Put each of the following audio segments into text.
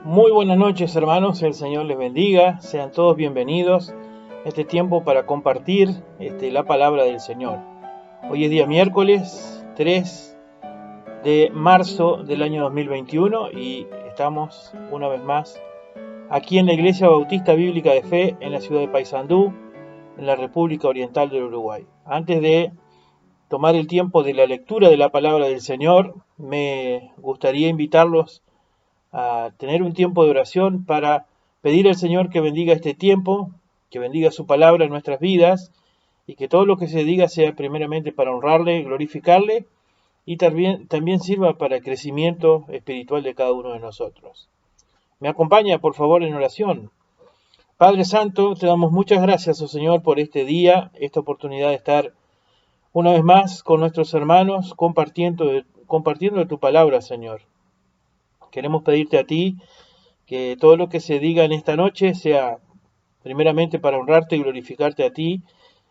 Muy buenas noches, hermanos, el Señor les bendiga, sean todos bienvenidos a este tiempo para compartir la palabra del Señor. Hoy es día miércoles 3 de marzo del año 2021 y estamos una vez más aquí en la Iglesia Bautista Bíblica de Fe en la ciudad de Paysandú, en la República Oriental del Uruguay. Antes de tomar el tiempo de la lectura de la palabra del Señor, me gustaría invitarlos a tener un tiempo de oración para pedir al Señor que bendiga este tiempo, que bendiga su palabra en nuestras vidas y que todo lo que se diga sea primeramente para honrarle, glorificarle y también sirva para el crecimiento espiritual de cada uno de nosotros. Me acompaña, por favor, en oración. Padre Santo, te damos muchas gracias, oh Señor, por este día, esta oportunidad de estar una vez más con nuestros hermanos compartiendo de tu palabra, Señor. Queremos pedirte a ti que todo lo que se diga en esta noche sea primeramente para honrarte y glorificarte a ti,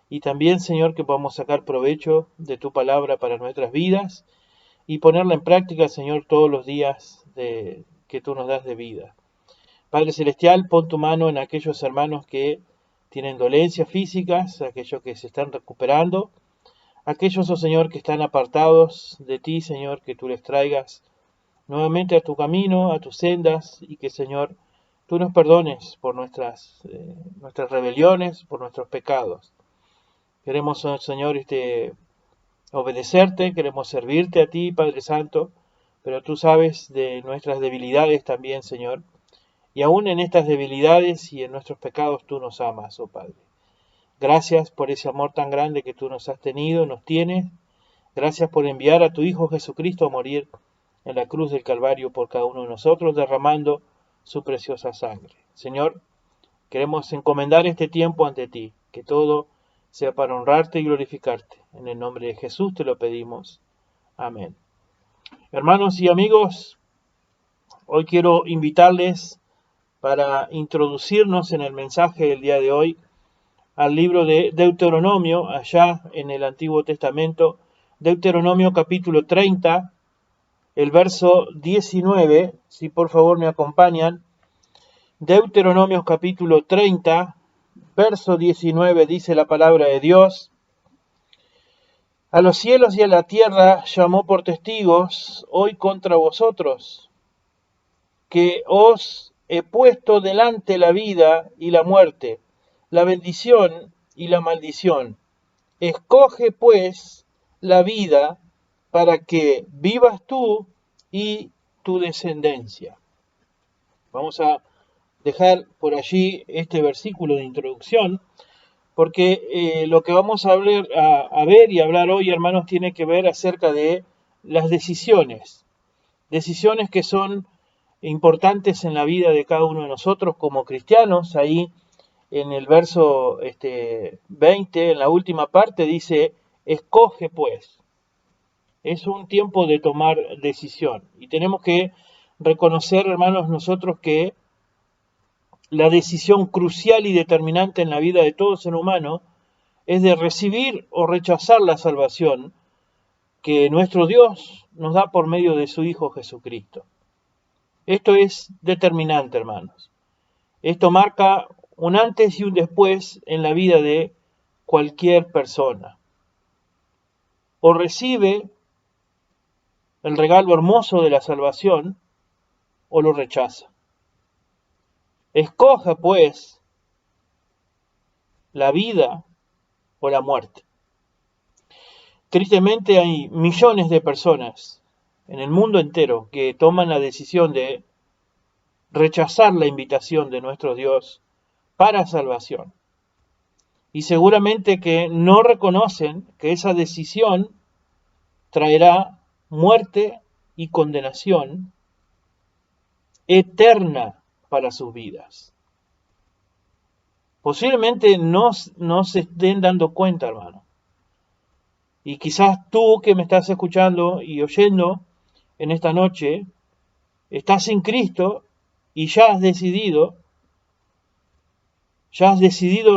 y también, Señor, que podamos sacar provecho de tu palabra para nuestras vidas y ponerla en práctica, Señor, todos los días que tú nos das de vida. Padre Celestial, pon tu mano en aquellos hermanos que tienen dolencias físicas, aquellos que se están recuperando, aquellos, oh Señor, que están apartados de ti, Señor, que tú les traigas nuevamente a tu camino, a tus sendas, y que, Señor, tú nos perdones por nuestras rebeliones, por nuestros pecados. Queremos, oh Señor, obedecerte, queremos servirte a ti, Padre Santo, pero tú sabes de nuestras debilidades también, Señor, y aún en estas debilidades y en nuestros pecados tú nos amas, oh Padre. Gracias por ese amor tan grande que tú nos has tenido, nos tienes. Gracias por enviar a tu Hijo Jesucristo a morir en la cruz del Calvario por cada uno de nosotros, derramando su preciosa sangre. Señor, queremos encomendar este tiempo ante ti, que todo sea para honrarte y glorificarte. En el nombre de Jesús te lo pedimos. Amén. Hermanos y amigos, hoy quiero invitarles para introducirnos en el mensaje del día de hoy al libro de Deuteronomio, allá en el Antiguo Testamento, Deuteronomio capítulo 30, el verso 19, si por favor me acompañan. Deuteronomio capítulo 30, verso 19, dice la palabra de Dios: a los cielos y a la tierra llamó por testigos hoy contra vosotros, que os he puesto delante la vida y la muerte, la bendición y la maldición. Escoge pues la vida para que vivas tú y tu descendencia. Vamos a dejar por allí este versículo de introducción, porque lo que vamos a ver y hablar hoy, hermanos, tiene que ver acerca de las decisiones que son importantes en la vida de cada uno de nosotros como cristianos. Ahí en el verso 20, en la última parte, dice: escoge pues. Es un tiempo de tomar decisión y tenemos que reconocer, hermanos, nosotros que la decisión crucial y determinante en la vida de todo ser humano es de recibir o rechazar la salvación que nuestro Dios nos da por medio de su Hijo Jesucristo. Esto es determinante, hermanos. Esto marca un antes y un después en la vida de cualquier persona. O recibe el regalo hermoso de la salvación o lo rechaza. Escoja, pues, la vida o la muerte. Tristemente hay millones de personas en el mundo entero que toman la decisión de rechazar la invitación de nuestro Dios para salvación. Y seguramente que no reconocen que esa decisión traerá muerte y condenación eterna para sus vidas. Posiblemente no se estén dando cuenta, hermano. Y quizás tú que me estás escuchando y oyendo en esta noche, estás en Cristo y ya has decidido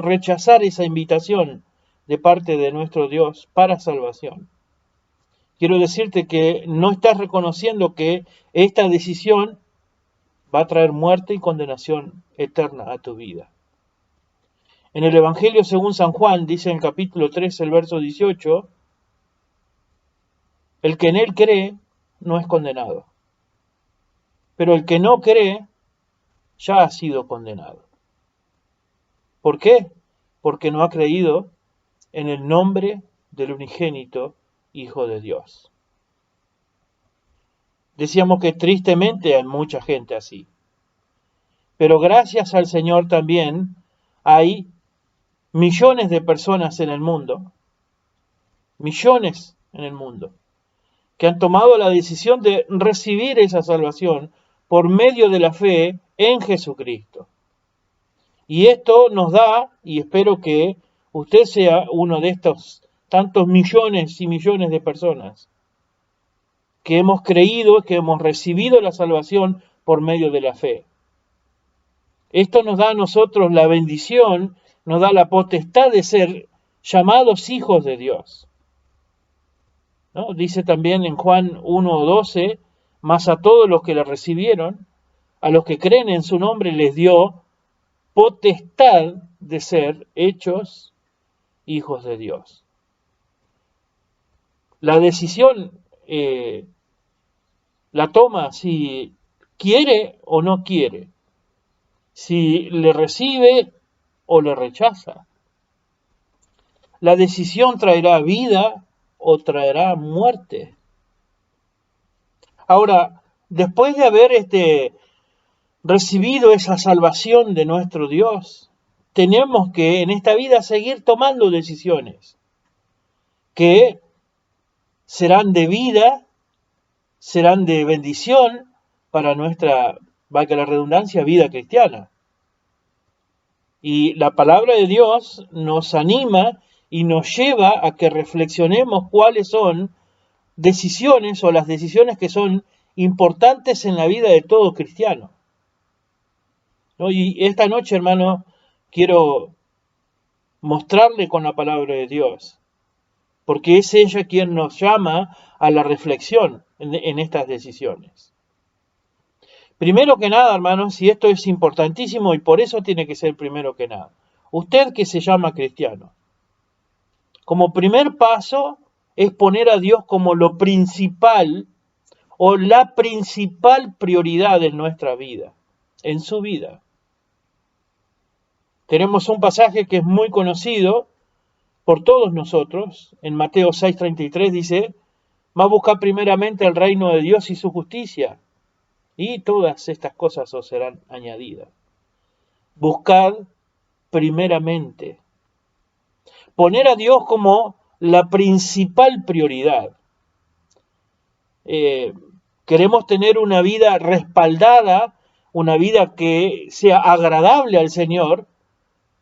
rechazar esa invitación de parte de nuestro Dios para salvación. Quiero decirte que no estás reconociendo que esta decisión va a traer muerte y condenación eterna a tu vida. En el Evangelio según San Juan, dice en el capítulo 3, el verso 18, el que en él cree no es condenado, pero el que no cree ya ha sido condenado. ¿Por qué? Porque no ha creído en el nombre del unigénito Hijo de Dios. Decíamos que tristemente hay mucha gente así. Pero gracias al Señor también hay millones de personas en el mundo, millones en el mundo, que han tomado la decisión de recibir esa salvación por medio de la fe en Jesucristo. Y esto nos da, y espero que usted sea uno de estos tantos millones y millones de personas que hemos creído, que hemos recibido la salvación por medio de la fe. Esto nos da a nosotros la bendición, nos da la potestad de ser llamados hijos de Dios, ¿no? Dice también en Juan 1:12, mas a todos los que la recibieron, a los que creen en su nombre, les dio potestad de ser hechos hijos de Dios. La decisión la toma si quiere o no quiere, si le recibe o le rechaza. La decisión traerá vida o traerá muerte. Ahora, después de haber recibido esa salvación de nuestro Dios, tenemos que en esta vida seguir tomando decisiones que serán de vida, serán de bendición para nuestra, valga la redundancia, vida cristiana. Y la palabra de Dios nos anima y nos lleva a que reflexionemos cuáles son decisiones o las decisiones que son importantes en la vida de todo cristiano, ¿no? Y esta noche, hermano, quiero mostrarle con la palabra de Dios, porque es ella quien nos llama a la reflexión en estas decisiones. Primero que nada, hermanos, y esto es importantísimo y por eso tiene que ser primero que nada, usted que se llama cristiano, como primer paso es poner a Dios como lo principal o la principal prioridad en nuestra vida, en su vida. Tenemos un pasaje que es muy conocido por todos nosotros, en Mateo 6:33 dice, mas buscad primeramente el reino de Dios y su justicia, y todas estas cosas os serán añadidas. Buscad primeramente. Poner a Dios como la principal prioridad. Queremos tener una vida respaldada, una vida que sea agradable al Señor.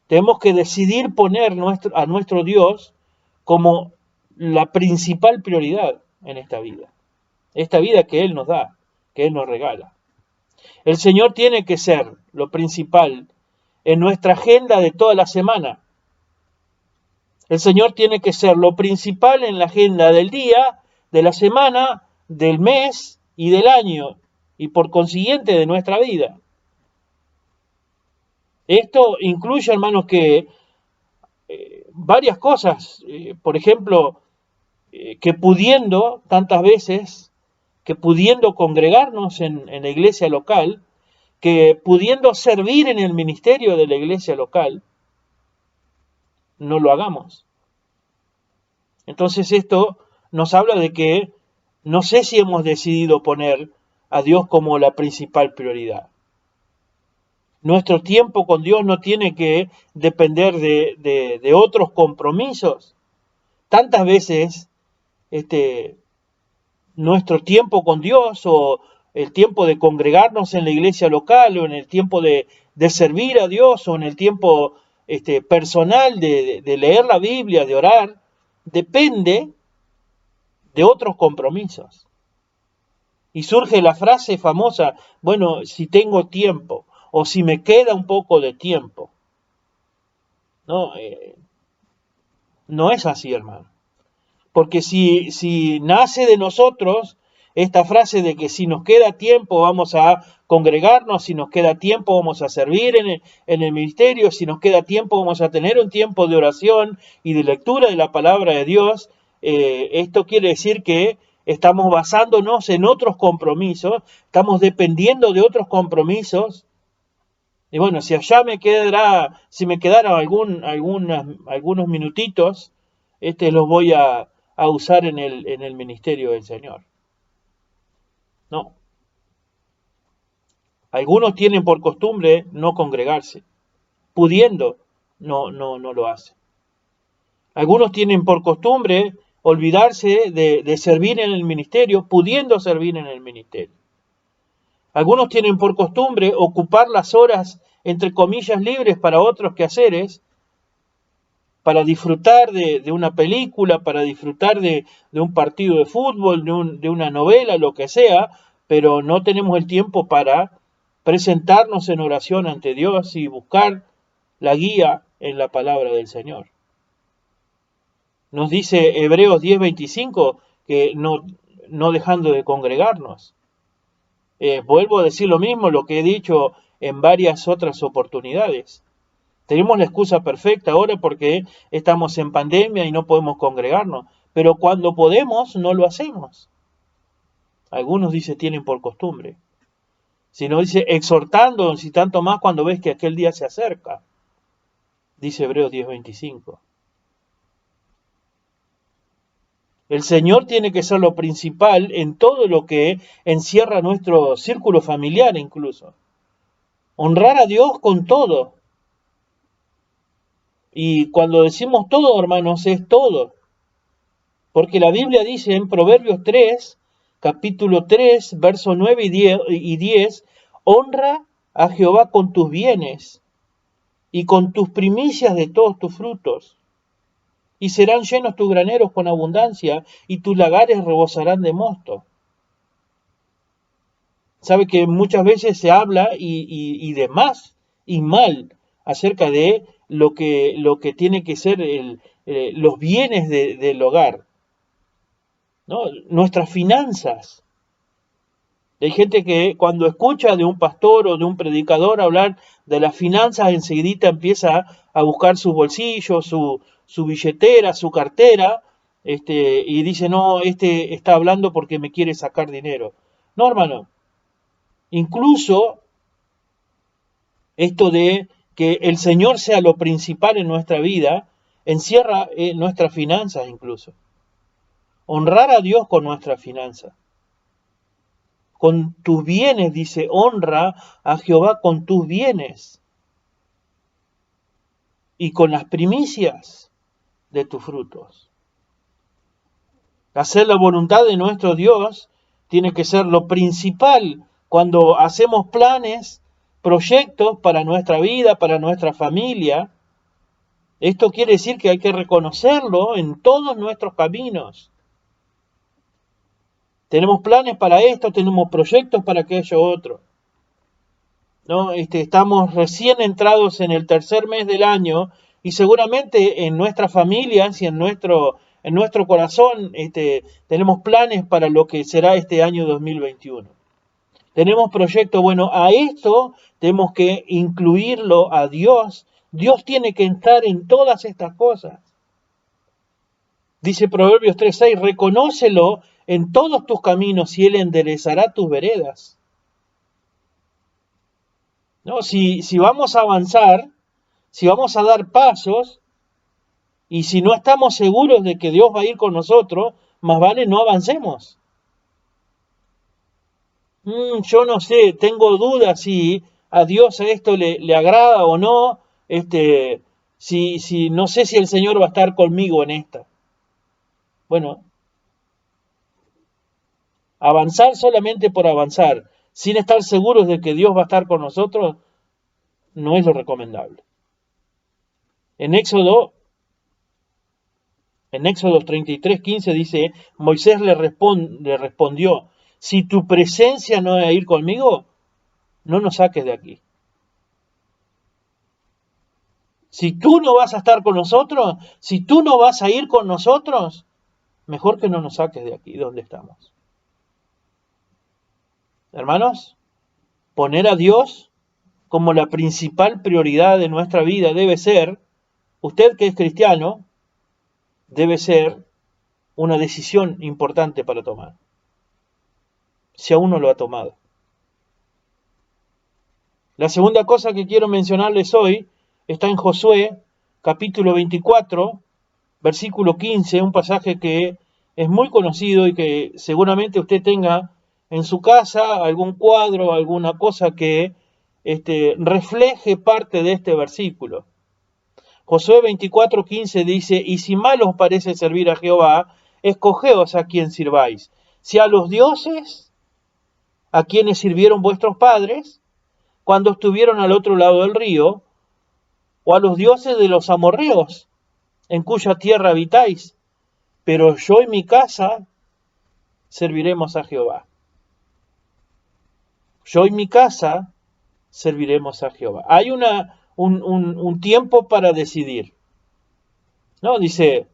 Tenemos que decidir poner a nuestro Dios como la principal prioridad en esta vida que Él nos da, que Él nos regala. El Señor tiene que ser lo principal en nuestra agenda de toda la semana. El Señor tiene que ser lo principal en la agenda del día, de la semana, del mes y del año, y por consiguiente de nuestra vida. Esto incluye, hermanos, que varias cosas, por ejemplo, que pudiendo tantas veces, que pudiendo congregarnos en la iglesia local, que pudiendo servir en el ministerio de la iglesia local, no lo hagamos. Entonces esto nos habla de que no sé si hemos decidido poner a Dios como la principal prioridad. Nuestro tiempo con Dios no tiene que depender de otros compromisos. Tantas veces nuestro tiempo con Dios o el tiempo de congregarnos en la iglesia local o en el tiempo de servir a Dios o en el tiempo personal de leer la Biblia, de orar, depende de otros compromisos. Y surge la frase famosa, bueno, si tengo tiempo o si me queda un poco de tiempo. No, no es así, hermano. Porque si nace de nosotros esta frase de que si nos queda tiempo vamos a congregarnos, si nos queda tiempo vamos a servir en el ministerio, si nos queda tiempo vamos a tener un tiempo de oración y de lectura de la palabra de Dios. Esto quiere decir que estamos basándonos en otros compromisos, estamos dependiendo de otros compromisos. Y bueno, si allá si me quedaran algunos minutitos, los voy a usar en el ministerio del Señor. No. Algunos tienen por costumbre no congregarse. Pudiendo, no lo hacen. Algunos tienen por costumbre olvidarse de servir en el ministerio, pudiendo servir en el ministerio. Algunos tienen por costumbre ocupar las horas, entre comillas, libres para otros quehaceres, para disfrutar de una película, para disfrutar de un partido de fútbol, de una novela, lo que sea, pero no tenemos el tiempo para presentarnos en oración ante Dios y buscar la guía en la palabra del Señor. Nos dice Hebreos 10:25 que no dejando de congregarnos. Vuelvo a decir lo mismo, lo que he dicho en varias otras oportunidades. Tenemos la excusa perfecta ahora porque estamos en pandemia y no podemos congregarnos, pero cuando podemos no lo hacemos. Algunos dice tienen por costumbre. Si no dice exhortando, si tanto más cuando ves que aquel día se acerca. Dice Hebreos 10:25. El Señor tiene que ser lo principal en todo lo que encierra nuestro círculo familiar incluso. Honrar a Dios con todo. Y cuando decimos todo, hermanos, es todo. Porque la Biblia dice en Proverbios 3, capítulo 3, versos 9 y 10, honra a Jehová con tus bienes y con tus primicias de todos tus frutos. Y serán llenos tus graneros con abundancia, y tus lagares rebosarán de mosto. Sabe que muchas veces se habla y de más y mal acerca de lo que tiene que ser los bienes del hogar, ¿no? Nuestras finanzas. Hay gente que cuando escucha de un pastor o de un predicador hablar de las finanzas, enseguida empieza a buscar sus bolsillos, su billetera, su cartera, y dice, no, está hablando porque me quiere sacar dinero. No, hermano. Incluso esto de que el Señor sea lo principal en nuestra vida, encierra nuestras finanzas incluso. Honrar a Dios con nuestras finanzas. Con tus bienes, dice, honra a Jehová con tus bienes. Y con las primicias de tus frutos. Hacer la voluntad de nuestro Dios tiene que ser lo principal cuando hacemos planes, proyectos para nuestra vida, para nuestra familia. Esto quiere decir que hay que reconocerlo en todos nuestros caminos. Tenemos planes para esto, tenemos proyectos para aquello otro. ¿No? Estamos recién entrados en el tercer mes del año y seguramente en nuestras familias y en nuestro corazón tenemos planes para lo que será este año 2021. Tenemos proyectos, bueno, a esto tenemos que incluirlo a Dios. Dios tiene que entrar en todas estas cosas. Dice Proverbios 3:6, reconócelo en todos tus caminos y Él enderezará tus veredas. ¿No? Si vamos a avanzar, si vamos a dar pasos, y si no estamos seguros de que Dios va a ir con nosotros, más vale no avancemos. Yo no sé, tengo dudas si a Dios a esto le agrada o no, si no sé si el Señor va a estar conmigo en esta. Bueno, avanzar solamente por avanzar, sin estar seguros de que Dios va a estar con nosotros, no es lo recomendable. En Éxodo 33:15 dice, Moisés le respondió, si tu presencia no es ir conmigo, no nos saques de aquí. Si tú no vas a estar con nosotros, si tú no vas a ir con nosotros, mejor que no nos saques de aquí, donde estamos. Hermanos, poner a Dios como la principal prioridad de nuestra vida debe ser, usted que es cristiano, debe ser una decisión importante para tomar, si aún no lo ha tomado. La segunda cosa que quiero mencionarles hoy está en Josué, capítulo 24, versículo 15, un pasaje que es muy conocido y que seguramente usted tenga en su casa algún cuadro, alguna cosa que refleje parte de este versículo. Josué 24:15 dice, y si mal os parece servir a Jehová, escogeos a quien sirváis, si a los dioses a quienes sirvieron vuestros padres, cuando estuvieron al otro lado del río, o a los dioses de los amorreos, en cuya tierra habitáis, pero yo y mi casa serviremos a Jehová. Yo y mi casa serviremos a Jehová. Hay un tiempo para decidir. No, dice,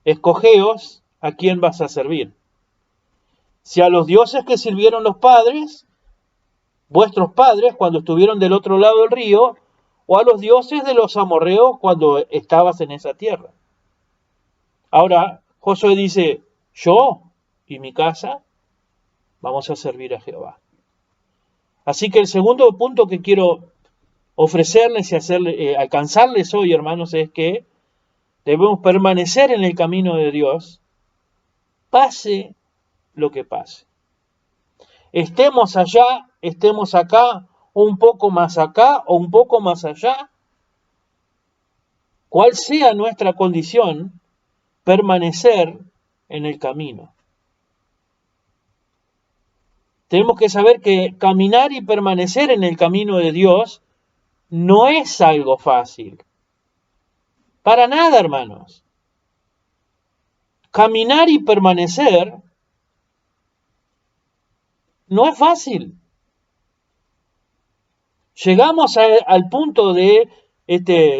escogeos a quién vas a servir. Si a los dioses que sirvieron los padres, vuestros padres, cuando estuvieron del otro lado del río, o a los dioses de los amorreos cuando estabas en esa tierra. Ahora, Josué dice, yo y mi casa vamos a servir a Jehová. Así que el segundo punto que quiero ofrecerles y alcanzarles hoy, hermanos, es que debemos permanecer en el camino de Dios, pase lo que pase. Estemos allá, estemos acá, un poco más acá o un poco más allá, cual sea nuestra condición, permanecer en el camino. Tenemos que saber que caminar y permanecer en el camino de Dios no es algo fácil. Para nada, hermanos. Caminar y permanecer no es fácil. Llegamos al punto de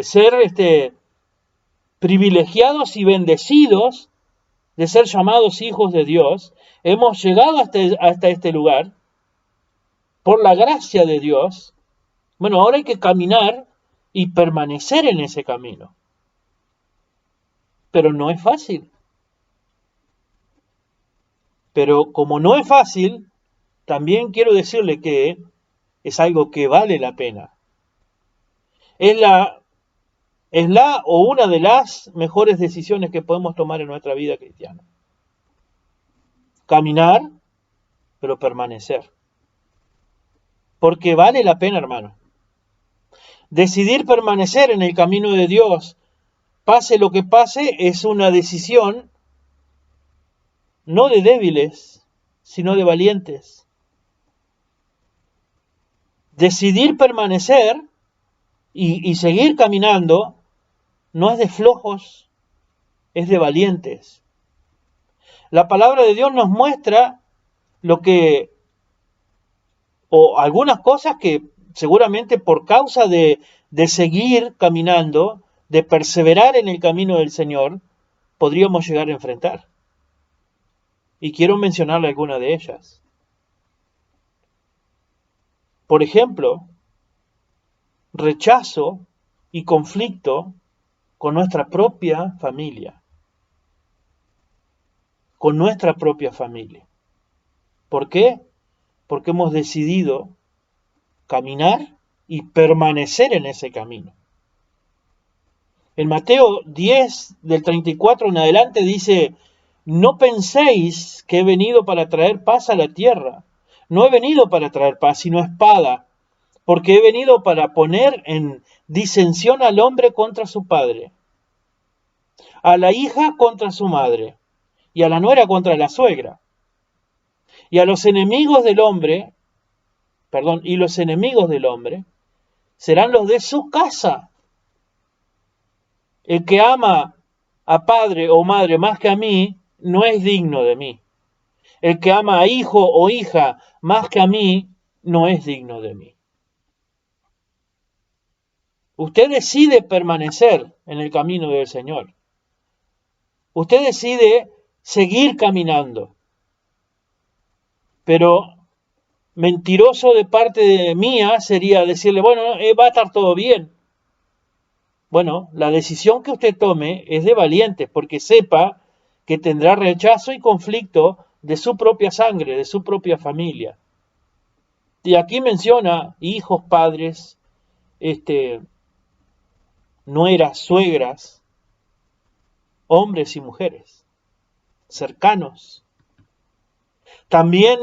ser privilegiados y bendecidos, de ser llamados hijos de Dios. Hemos llegado hasta este lugar por la gracia de Dios. Bueno, ahora hay que caminar y permanecer en ese camino. Pero no es fácil. Pero como no es fácil, también quiero decirle que es algo que vale la pena. Es la o una de las mejores decisiones que podemos tomar en nuestra vida cristiana. Caminar, pero permanecer. Porque vale la pena, hermano. Decidir permanecer en el camino de Dios, pase lo que pase, es una decisión no de débiles, sino de valientes. Decidir permanecer y seguir caminando no es de flojos, es de valientes. La palabra de Dios nos muestra o algunas cosas que seguramente por causa de seguir caminando, de perseverar en el camino del Señor, podríamos llegar a enfrentar. Y quiero mencionarle alguna de ellas. Por ejemplo, rechazo y conflicto con nuestra propia familia. Con nuestra propia familia. ¿Por qué? Porque hemos decidido caminar y permanecer en ese camino. En Mateo 10, del 34 en adelante dice, no penséis que he venido para traer paz a la tierra. No he venido para traer paz, sino espada, porque he venido para poner en disensión al hombre contra su padre, a la hija contra su madre, y a la nuera contra la suegra. Y a los enemigos del hombre, y los enemigos del hombre serán los de su casa. El que ama a padre o madre más que a mí, no es digno de mí. El que ama a hijo o hija más que a mí, no es digno de mí. Usted decide permanecer en el camino del Señor. Usted decide seguir caminando. Pero mentiroso de parte de mía sería decirle, bueno, va a estar todo bien. Bueno, la decisión que usted tome es de valientes, porque sepa que tendrá rechazo y conflicto de su propia sangre, de su propia familia. Y aquí menciona hijos, padres, nueras, suegras, hombres y mujeres, cercanos. También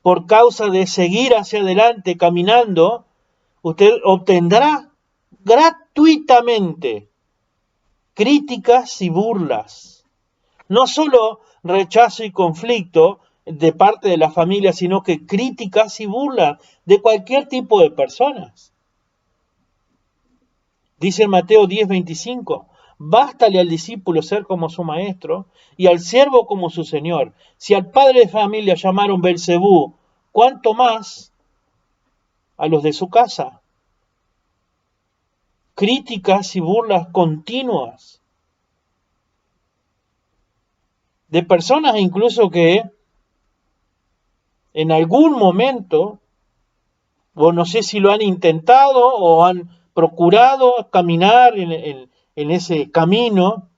por causa de seguir hacia adelante caminando, usted obtendrá gratuitamente críticas y burlas. No solo rechazo y conflicto de parte de la familia, sino que críticas y burlas de cualquier tipo de personas. Dice en Mateo 10:25, bástale al discípulo ser como su maestro y al siervo como su señor. Si al padre de familia llamaron Belcebú, ¿cuánto más a los de su casa? Críticas y burlas continuas de personas incluso que en algún momento, o no sé si lo han intentado o han procurado caminar en ese camino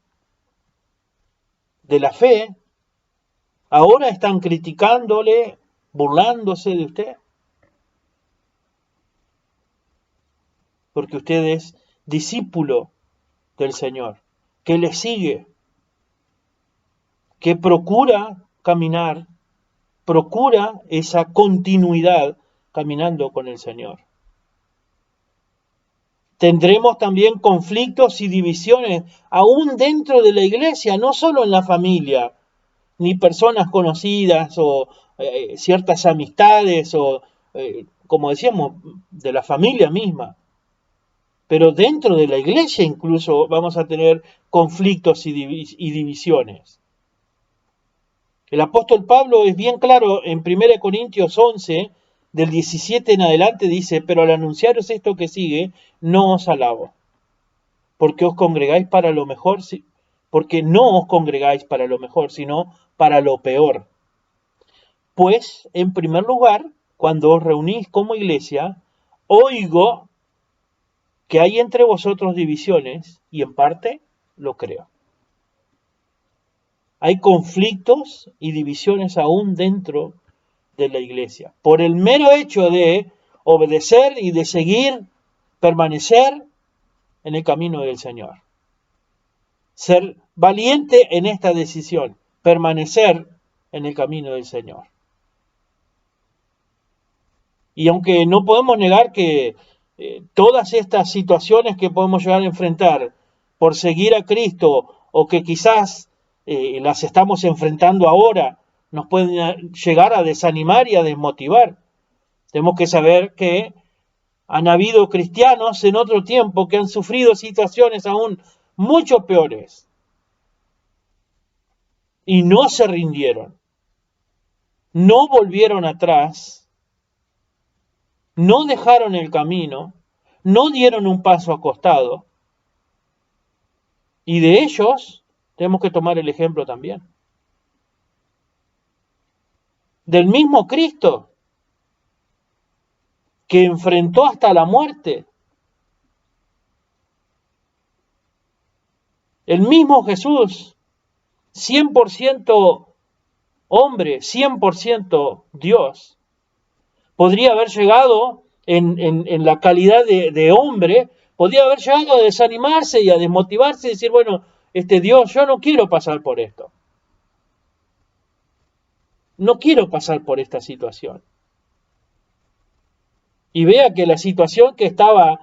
de la fe, ahora están criticándole, burlándose de usted, porque usted es discípulo del Señor, que le sigue, que procura caminar, procura esa continuidad caminando con el Señor. Tendremos también conflictos y divisiones aún dentro de la iglesia, no solo en la familia, ni personas conocidas o ciertas amistades o, como decíamos, de la familia misma. Pero dentro de la iglesia incluso vamos a tener conflictos y divisiones. El apóstol Pablo es bien claro en 1 Corintios 11, del 17 en adelante, dice, pero al anunciaros esto que sigue, no os alabo, porque os congregáis para lo mejor, porque no os congregáis para lo mejor, sino para lo peor. Pues, en primer lugar, cuando os reunís como iglesia, oigo que hay entre vosotros divisiones, y en parte lo creo. Hay conflictos y divisiones aún dentro de la iglesia, por el mero hecho de obedecer y de seguir, permanecer en el camino del Señor. Ser valiente en esta decisión, permanecer en el camino del Señor. Y aunque no podemos negar que todas estas situaciones que podemos llegar a enfrentar por seguir a Cristo o que quizás las estamos enfrentando ahora, nos pueden llegar a desanimar y a desmotivar. Tenemos que saber que han habido cristianos en otro tiempo que han sufrido situaciones aún mucho peores y no se rindieron, no volvieron atrás, no dejaron el camino, no dieron un paso acostado, y de ellos tenemos que tomar el ejemplo también. Del mismo Cristo, que enfrentó hasta la muerte. El mismo Jesús, 100% hombre, 100% Dios, podría haber llegado en la calidad de hombre, podría haber llegado a desanimarse y a desmotivarse y decir, bueno, Dios, yo no quiero pasar por esto. No quiero pasar por esta situación. Y vea que la situación que estaba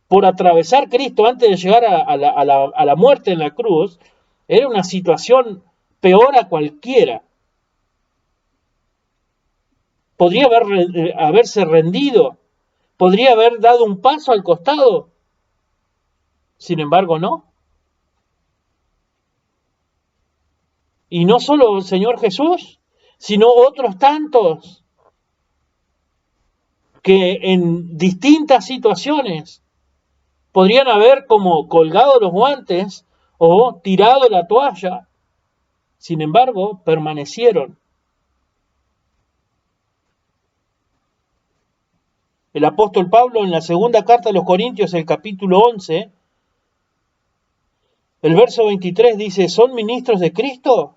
por atravesar Cristo antes de llegar a la muerte en la cruz, era una situación peor a cualquiera. Podría haberse rendido, podría haber dado un paso al costado. Sin embargo, no. Y no solo el Señor Jesús, sino otros tantos que en distintas situaciones podrían haber como colgado los guantes o tirado la toalla. Sin embargo, permanecieron. El apóstol Pablo en la segunda carta a los Corintios, el capítulo 11, el verso 23 dice, ¿son ministros de Cristo?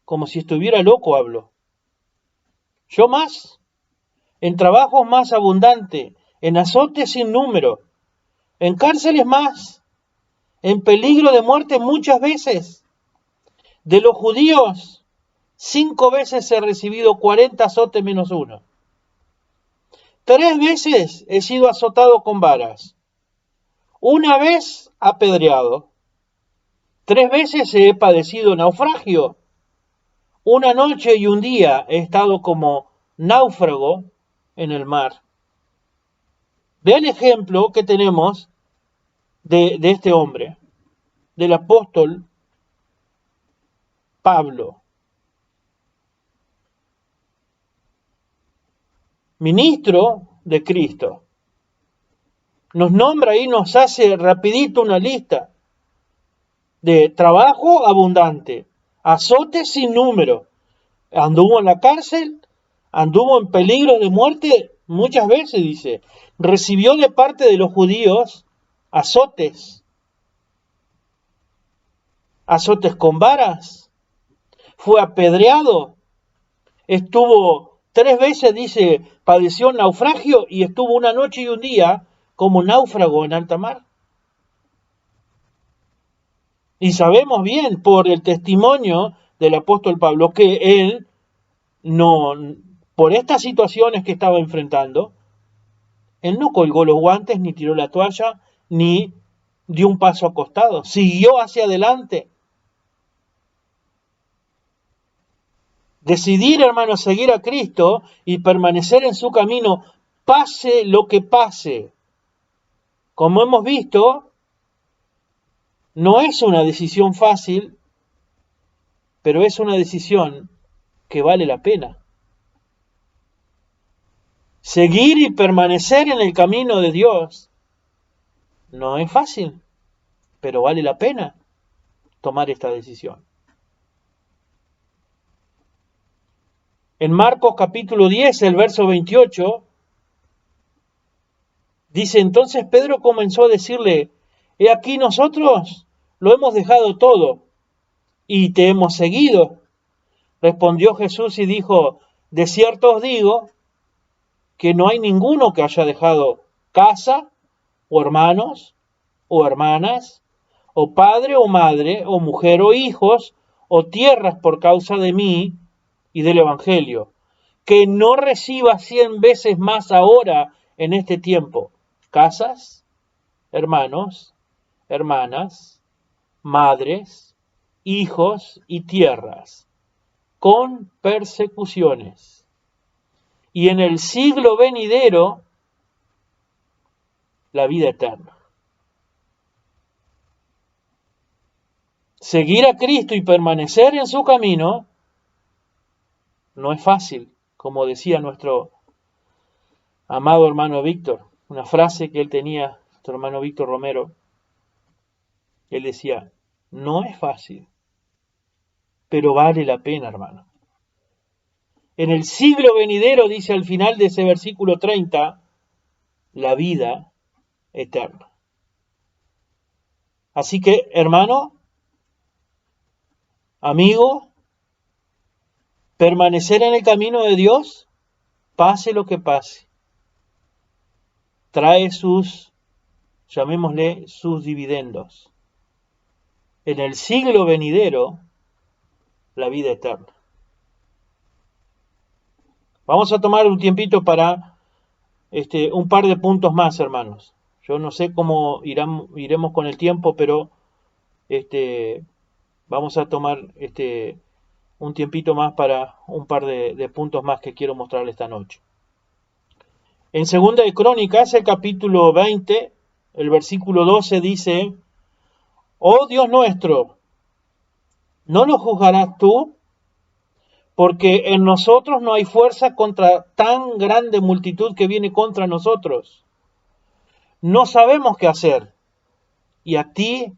Como si estuviera loco hablo. Yo más, en trabajos más abundante, en azotes sin número, en cárceles más, en peligro de muerte muchas veces. De los judíos, 5 veces he recibido 40 azotes menos uno. 3 veces he sido azotado con varas. 1 vez apedreado. 3 veces he padecido naufragio. 1 noche y 1 día he estado como náufrago en el mar. Ve el ejemplo que tenemos de este hombre, del apóstol Pablo, ministro de Cristo. Nos nombra y nos hace rapidito una lista de trabajo abundante, azotes sin número. Anduvo en la cárcel, anduvo en peligro de muerte muchas veces, dice. Recibió de parte de los judíos azotes, azotes con varas. Fue apedreado, estuvo 3 veces, dice, padeció naufragio y estuvo 1 noche y 1 día como náufrago en alta mar. Y sabemos bien por el testimonio del apóstol Pablo que él no, por estas situaciones que estaba enfrentando, él no colgó los guantes, ni tiró la toalla, ni dio un paso acostado. Siguió hacia adelante. Decidir, hermanos, seguir a Cristo y permanecer en su camino, pase lo que pase. Como hemos visto, no es una decisión fácil, pero es una decisión que vale la pena. Seguir y permanecer en el camino de Dios no es fácil, pero vale la pena tomar esta decisión. En Marcos capítulo 10, el verso 28, dice, entonces Pedro comenzó a decirle, he aquí nosotros lo hemos dejado todo y te hemos seguido. Respondió Jesús y dijo, de cierto os digo que no hay ninguno que haya dejado casa, o hermanos, o hermanas, o padre o madre, o mujer o hijos, o tierras por causa de mí y del Evangelio, que no reciba 100 veces más ahora en este tiempo, casas, hermanos, hermanas, madres, hijos y tierras, con persecuciones. Y en el siglo venidero, la vida eterna. Seguir a Cristo y permanecer en su camino no es fácil, como decía nuestro amado hermano Víctor, una frase que él tenía, nuestro hermano Víctor Romero. Él decía, no es fácil, pero vale la pena, hermano. En el siglo venidero, dice al final de ese versículo 30, la vida eterna. Así que, hermano, amigo, permanecer en el camino de Dios, pase lo que pase, trae sus, llamémosle, sus dividendos. En el siglo venidero, la vida eterna. Vamos a tomar un tiempito para un par de puntos más, hermanos. Yo no sé cómo iremos con el tiempo, pero vamos a tomar un tiempito más para un par de puntos más que quiero mostrarles esta noche. En Segunda de Crónicas, el capítulo 20, el versículo 12 dice, oh Dios nuestro, ¿no nos juzgarás tú? Porque en nosotros no hay fuerza contra tan grande multitud que viene contra nosotros. No sabemos qué hacer, y a ti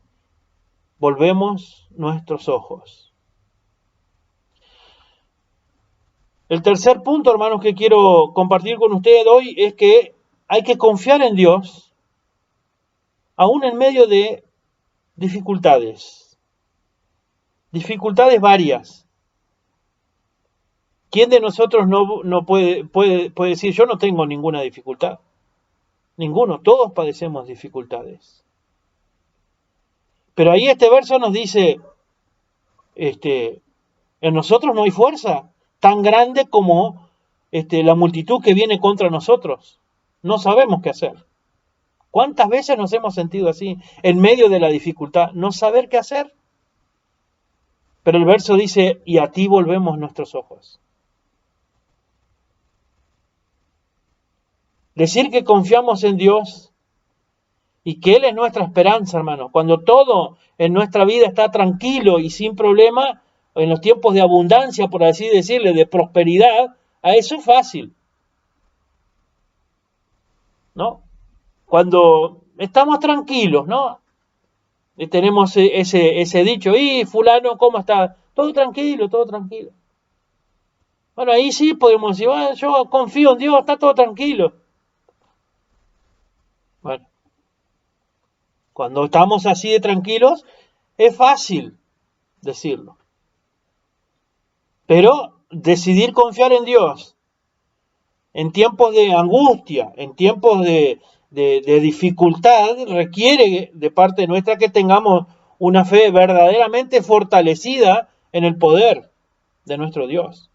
volvemos nuestros ojos. El tercer punto, hermanos, que quiero compartir con ustedes hoy es que hay que confiar en Dios, aún en medio de dificultades varias. ¿Quién de nosotros no puede decir, yo no tengo ninguna dificultad? Ninguno, todos padecemos dificultades. Pero ahí este verso nos dice, en nosotros no hay fuerza tan grande como la multitud que viene contra nosotros. No sabemos qué hacer. ¿Cuántas veces nos hemos sentido así, en medio de la dificultad, no saber qué hacer? Pero el verso dice, y a ti volvemos nuestros ojos. Decir que confiamos en Dios y que Él es nuestra esperanza, hermano. Cuando todo en nuestra vida está tranquilo y sin problema, en los tiempos de abundancia, por así decirle, de prosperidad, a eso es fácil, ¿no? Cuando estamos tranquilos, ¿no? Y tenemos ese dicho, y fulano, ¿cómo está? Todo tranquilo, todo tranquilo. Bueno, ahí sí podemos decir, bueno, yo confío en Dios, está todo tranquilo. Bueno, cuando estamos así de tranquilos, es fácil decirlo. Pero decidir confiar en Dios en tiempos de angustia, en tiempos de dificultad, requiere de parte nuestra que tengamos una fe verdaderamente fortalecida en el poder de nuestro Dios.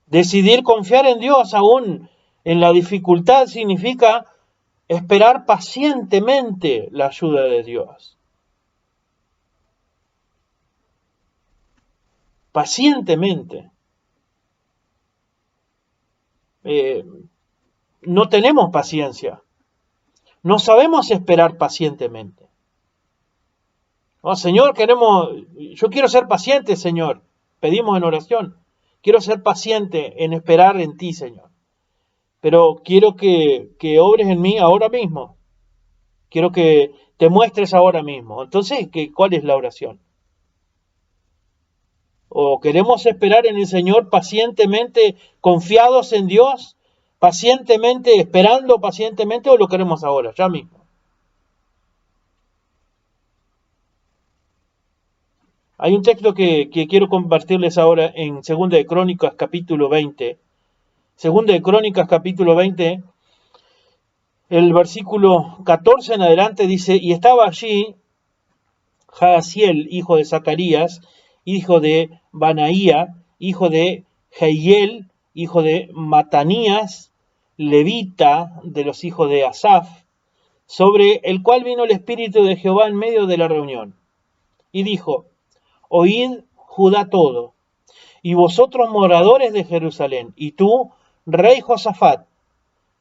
Decidir confiar en Dios aún en la dificultad significa esperar pacientemente la ayuda de Dios. Pacientemente. No tenemos paciencia. No sabemos esperar pacientemente. Oh, Señor, yo quiero ser paciente, Señor. Pedimos en oración. Quiero ser paciente en esperar en ti, Señor. Pero quiero que obres en mí ahora mismo. Quiero que te muestres ahora mismo. Entonces, ¿cuál es la oración? ¿O queremos esperar en el Señor pacientemente, confiados en Dios, pacientemente, esperando pacientemente, o lo queremos ahora, ya mismo? Hay un texto que quiero compartirles ahora en 2 de Crónicas capítulo 20. 2 de Crónicas capítulo 20, el versículo 14 en adelante dice, y estaba allí Jaasiel, hijo de Zacarías, hijo de Banaía, hijo de Jehiel, hijo de Matanías, levita de los hijos de Asaf, sobre el cual vino el Espíritu de Jehová en medio de la reunión. Y dijo, oíd Judá todo, y vosotros moradores de Jerusalén, y tú, rey Josafat,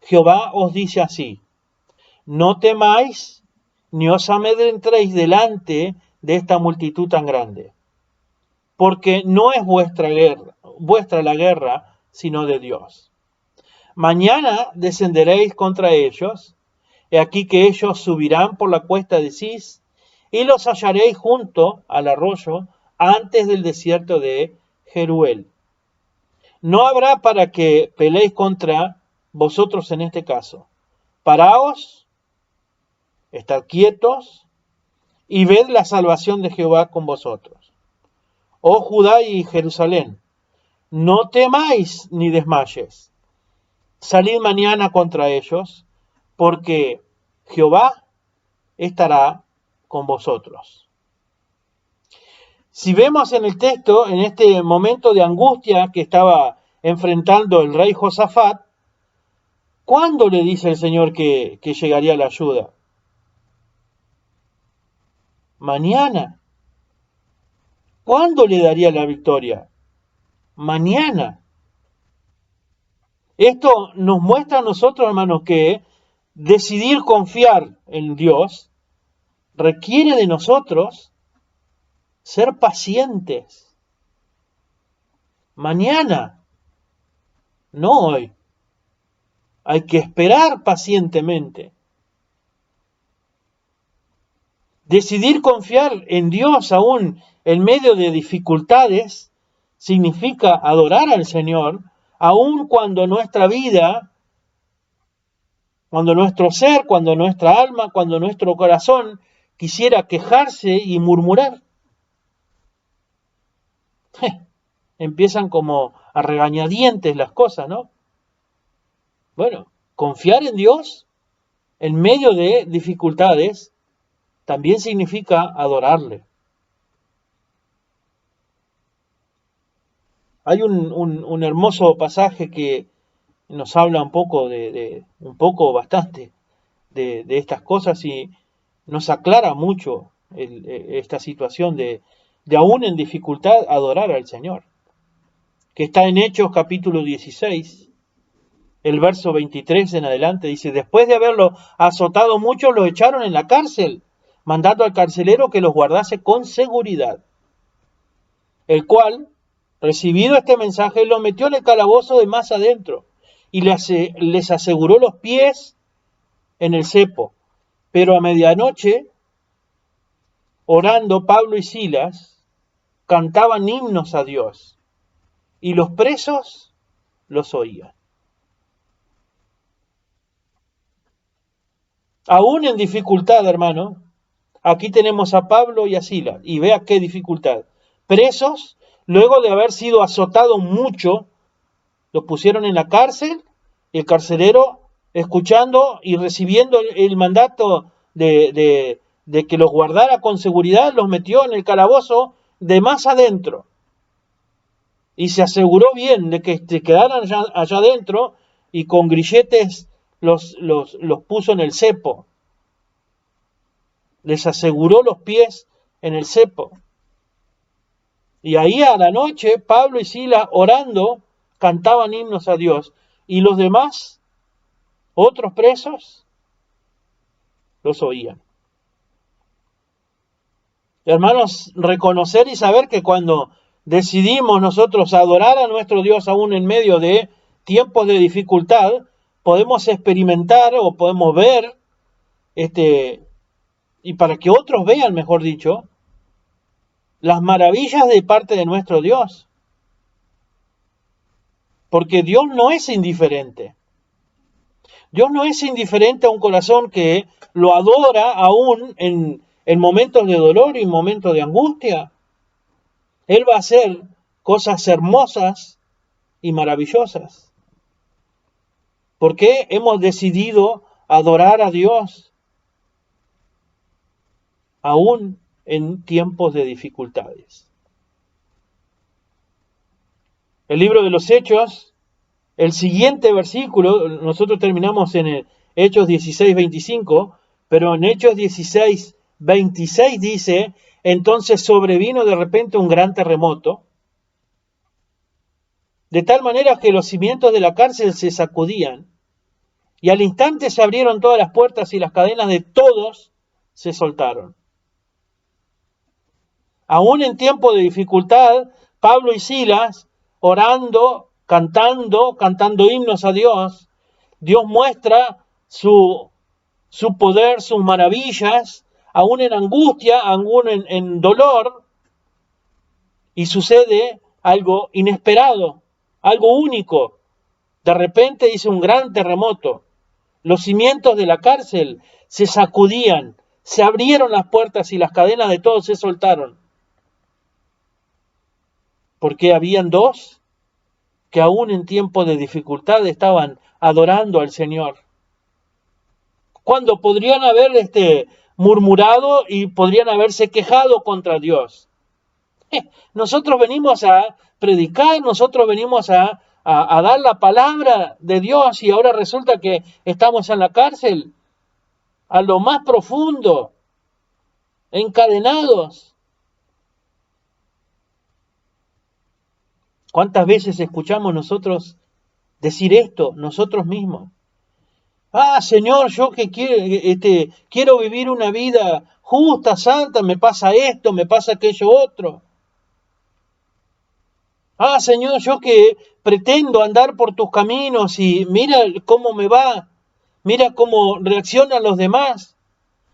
Jehová os dice así, no temáis ni os amedrentéis delante de esta multitud tan grande, porque no es vuestra la guerra, sino de Dios. Mañana descenderéis contra ellos, he aquí que ellos subirán por la cuesta de Cis, y los hallaréis junto al arroyo, antes del desierto de Jeruel. No habrá para que peleéis contra vosotros en este caso. Paraos, estad quietos, y ved la salvación de Jehová con vosotros. Oh Judá y Jerusalén, no temáis ni desmayes. Salid mañana contra ellos, porque Jehová estará con vosotros. Si vemos en el texto, en este momento de angustia que estaba enfrentando el rey Josafat, ¿cuándo le dice el Señor que llegaría la ayuda? Mañana. ¿Cuándo le daría la victoria? Mañana. Esto nos muestra a nosotros, hermanos, que decidir confiar en Dios requiere de nosotros ser pacientes. Mañana, no hoy. Hay que esperar pacientemente. Decidir confiar en Dios aún en medio de dificultades significa adorar al Señor, Aun cuando nuestra vida, cuando nuestro ser, cuando nuestra alma, cuando nuestro corazón quisiera quejarse y murmurar. Empiezan como a regañadientes las cosas, ¿no? Bueno, confiar en Dios en medio de dificultades también significa adorarle. Hay un hermoso pasaje que nos habla un poco bastante de estas cosas y nos aclara mucho esta situación de aún en dificultad adorar al Señor, que está en Hechos capítulo 16, el verso 23 en adelante, dice: después de haberlo azotado mucho, lo echaron en la cárcel, mandando al carcelero que los guardase con seguridad, el cual, recibido este mensaje, lo metió en el calabozo de más adentro y les aseguró los pies en el cepo. Pero a medianoche, orando, Pablo y Silas cantaban himnos a Dios y los presos los oían. Aún en dificultad, hermano, aquí tenemos a Pablo y a Silas, y vea qué dificultad. Presos, luego de haber sido azotados mucho, los pusieron en la cárcel, y el carcelero, escuchando y recibiendo el mandato de que los guardara con seguridad, los metió en el calabozo de más adentro. Y se aseguró bien de que se quedaran allá adentro, y con grilletes los puso en el cepo. Les aseguró los pies en el cepo. Y ahí a la noche, Pablo y Silas, orando, cantaban himnos a Dios. Y los demás, otros presos, los oían. Hermanos, reconocer y saber que cuando decidimos nosotros adorar a nuestro Dios aún en medio de tiempos de dificultad, podemos experimentar o podemos ver, y para que otros vean, mejor dicho, las maravillas de parte de nuestro Dios. Porque Dios no es indiferente. Dios no es indiferente a un corazón que lo adora aún en momentos de dolor y en momentos de angustia. Él va a hacer cosas hermosas y maravillosas. Porque hemos decidido adorar a Dios aún en tiempos de dificultades. El libro de los Hechos, el siguiente versículo, nosotros terminamos en el Hechos 16:25, pero en Hechos 16:26 dice: entonces sobrevino de repente un gran terremoto, de tal manera que los cimientos de la cárcel se sacudían, y al instante se abrieron todas las puertas y las cadenas de todos se soltaron. Aún en tiempo de dificultad, Pablo y Silas, orando, cantando himnos a Dios, Dios muestra su poder, sus maravillas, aún en angustia, aún en dolor, y sucede algo inesperado, algo único. De repente hizo un gran terremoto. Los cimientos de la cárcel se sacudían, se abrieron las puertas y las cadenas de todos se soltaron. Porque habían dos que aún en tiempo de dificultad estaban adorando al Señor. Cuando podrían haber murmurado y podrían haberse quejado contra Dios. Nosotros venimos a predicar, nosotros venimos a dar la palabra de Dios, y ahora resulta que estamos en la cárcel, a lo más profundo, encadenados. ¿Cuántas veces escuchamos nosotros decir esto, nosotros mismos? Señor, yo que quiero vivir una vida justa, santa, me pasa esto, me pasa aquello otro. Señor, yo que pretendo andar por tus caminos y mira cómo me va, mira cómo reaccionan los demás,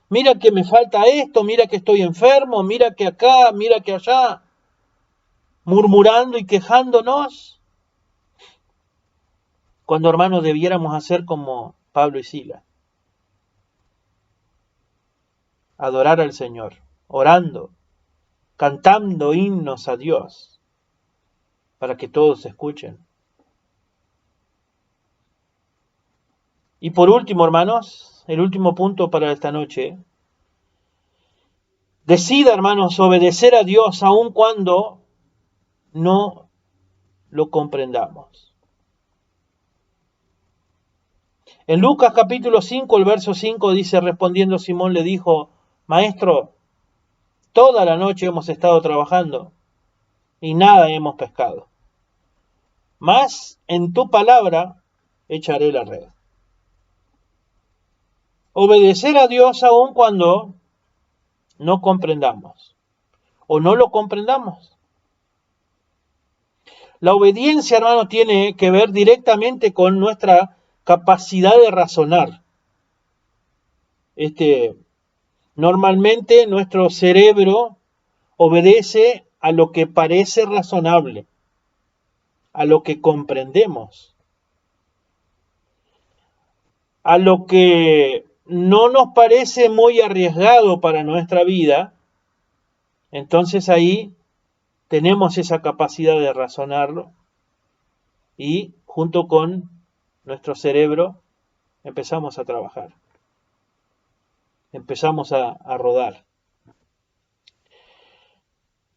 mira que me falta esto, mira que estoy enfermo, mira que acá, mira que allá, murmurando y quejándonos. Cuando, hermanos, debiéramos hacer como Pablo y Silas. Adorar al Señor, orando, cantando himnos a Dios, para que todos escuchen. Y por último, hermanos, el último punto para esta noche. Decida, hermanos, obedecer a Dios aun cuando no lo comprendamos. En Lucas capítulo 5, el verso 5 dice, respondiendo Simón le dijo, Maestro, toda la noche hemos estado trabajando y nada hemos pescado. Mas en tu palabra echaré la red. Obedecer a Dios aun cuando no comprendamos o no lo comprendamos. La obediencia, hermano, tiene que ver directamente con nuestra capacidad de razonar. Normalmente nuestro cerebro obedece a lo que parece razonable, a lo que comprendemos, a lo que no nos parece muy arriesgado para nuestra vida. Entonces ahí tenemos esa capacidad de razonarlo y junto con nuestro cerebro empezamos a trabajar, empezamos a rodar.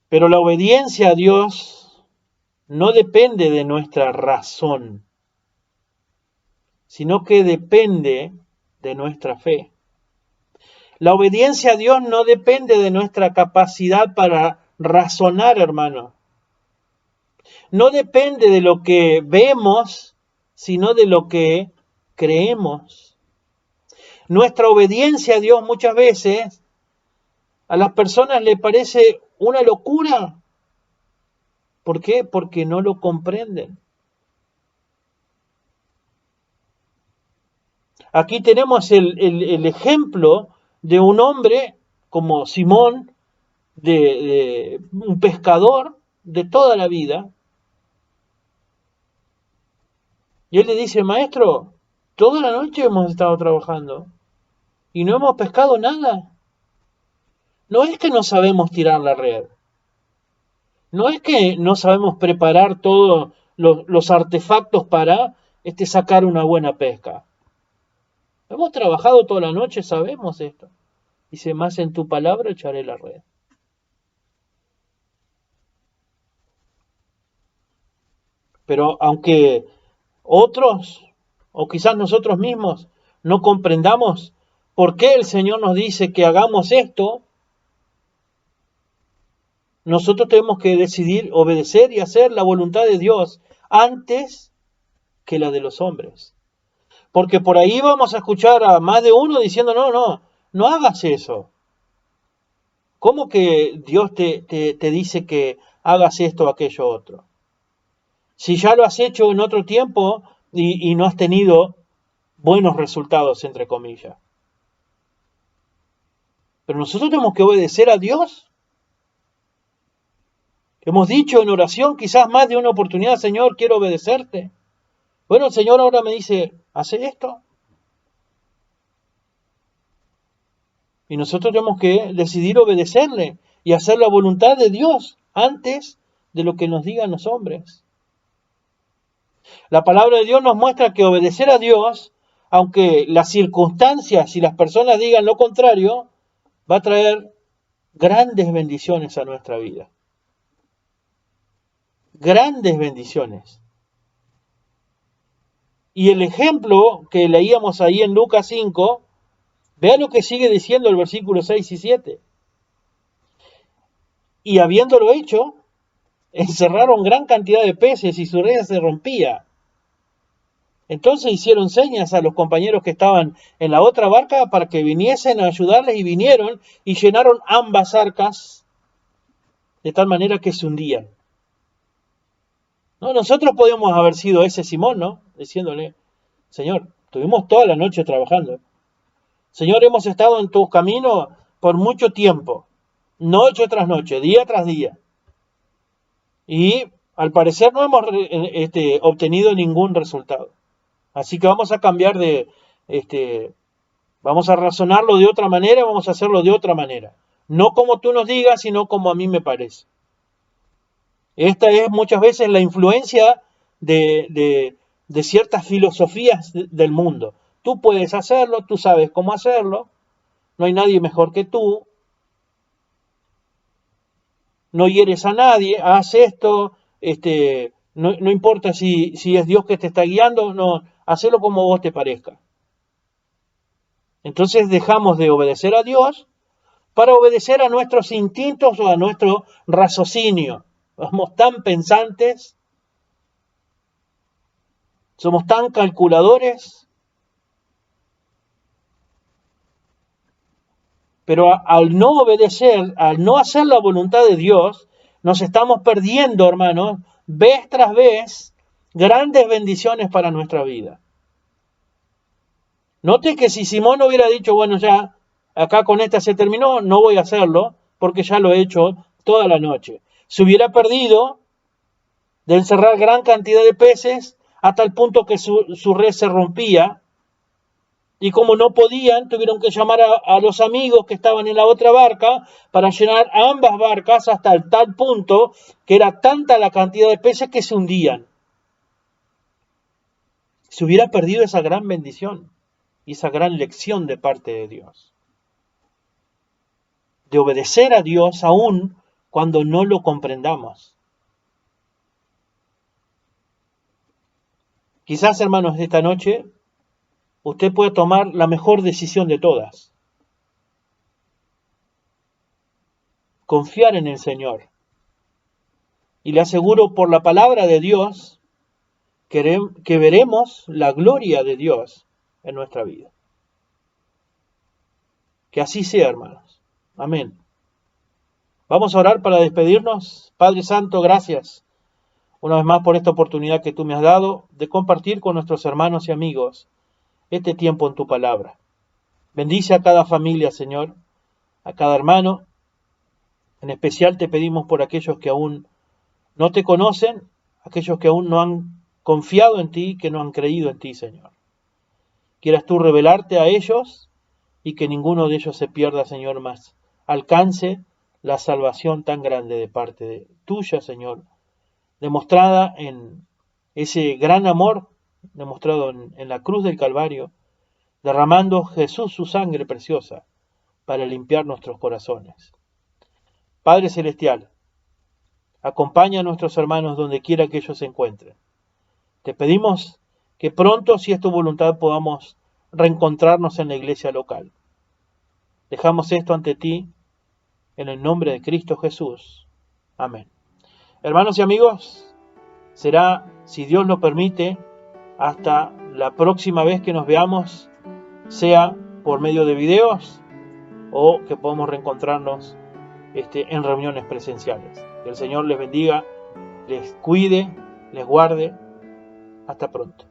Pero la obediencia a Dios no depende de nuestra razón, sino que depende de nuestra fe. La obediencia a Dios no depende de nuestra capacidad para razonar, hermano. No depende de lo que vemos, sino de lo que creemos. Nuestra obediencia a Dios muchas veces a las personas les parece una locura. ¿Por qué? Porque no lo comprenden. Aquí tenemos el ejemplo de un hombre como Simón, de un pescador de toda la vida. Y él le dice, Maestro, toda la noche hemos estado trabajando y no hemos pescado nada. No es que no sabemos tirar la red. No es que no sabemos preparar todos los artefactos para sacar una buena pesca. Hemos trabajado toda la noche, sabemos esto. Dice, más en tu palabra echaré la red. Pero aunque otros, o quizás nosotros mismos, no comprendamos por qué el Señor nos dice que hagamos esto, nosotros tenemos que decidir obedecer y hacer la voluntad de Dios antes que la de los hombres. Porque por ahí vamos a escuchar a más de uno diciendo, no hagas eso. ¿Cómo que Dios te dice que hagas esto o aquello otro? Si ya lo has hecho en otro tiempo y no has tenido buenos resultados, entre comillas. Pero nosotros tenemos que obedecer a Dios. Hemos dicho en oración quizás más de una oportunidad, Señor, quiero obedecerte. Bueno, el Señor ahora me dice, hace esto. Y nosotros tenemos que decidir obedecerle y hacer la voluntad de Dios antes de lo que nos digan los hombres. La palabra de Dios nos muestra que obedecer a Dios, aunque las circunstancias y las personas digan lo contrario, va a traer grandes bendiciones a nuestra vida. Grandes bendiciones. Y el ejemplo que leíamos ahí en Lucas 5, vea lo que sigue diciendo el versículo 6 y 7. Y habiéndolo hecho, encerraron gran cantidad de peces y su red se rompía. Entonces hicieron señas a los compañeros que estaban en la otra barca para que viniesen a ayudarles y vinieron y llenaron ambas arcas de tal manera que se hundían. No, nosotros podíamos haber sido ese Simón, ¿no? Diciéndole, Señor, estuvimos toda la noche trabajando. Señor, hemos estado en tu camino por mucho tiempo, noche tras noche, día tras día. Y al parecer no hemos obtenido ningún resultado. Así que vamos a cambiar vamos a razonarlo de otra manera, vamos a hacerlo de otra manera. No como tú nos digas, sino como a mí me parece. Esta es muchas veces la influencia de ciertas filosofías del mundo. Tú puedes hacerlo, tú sabes cómo hacerlo, no hay nadie mejor que tú, no hieres a nadie, haz esto, no importa si es Dios que te está guiando, no, hacelo como vos te parezca. Entonces dejamos de obedecer a Dios para obedecer a nuestros instintos o a nuestro raciocinio. Somos tan pensantes, somos tan calculadores, pero al no obedecer, al no hacer la voluntad de Dios, nos estamos perdiendo, hermanos, vez tras vez, grandes bendiciones para nuestra vida. Note que si Simón hubiera dicho, bueno, ya, acá con esta se terminó, no voy a hacerlo, porque ya lo he hecho toda la noche. Se hubiera perdido de encerrar gran cantidad de peces hasta el punto que su red se rompía, y como no podían, tuvieron que llamar a los amigos que estaban en la otra barca para llenar ambas barcas hasta el tal punto que era tanta la cantidad de peces que se hundían. Se hubiera perdido esa gran bendición y esa gran lección de parte de Dios. De obedecer a Dios aún cuando no lo comprendamos. Quizás, hermanos, esta noche usted puede tomar la mejor decisión de todas. Confiar en el Señor. Y le aseguro por la palabra de Dios que veremos la gloria de Dios en nuestra vida. Que así sea, hermanos. Amén. Vamos a orar para despedirnos. Padre Santo, gracias una vez más por esta oportunidad que tú me has dado de compartir con nuestros hermanos y amigos este tiempo en tu palabra. Bendice a cada familia, Señor, a cada hermano. En especial te pedimos por aquellos que aún no te conocen, aquellos que aún no han confiado en ti, que no han creído en ti, Señor. Quieras tú revelarte a ellos y que ninguno de ellos se pierda, Señor, más alcance la salvación tan grande de parte tuya, Señor, demostrada en ese gran amor, demostrado en la cruz del Calvario, derramando Jesús su sangre preciosa para limpiar nuestros corazones. Padre Celestial, acompaña a nuestros hermanos donde quiera que ellos se encuentren. Te pedimos que pronto, si es tu voluntad, podamos reencontrarnos en la iglesia local. Dejamos esto ante ti en el nombre de Cristo Jesús. Amén. Hermanos y amigos, será, si Dios lo permite, hasta la próxima vez que nos veamos, sea por medio de videos o que podamos reencontrarnos en reuniones presenciales. Que el Señor les bendiga, les cuide, les guarde. Hasta pronto.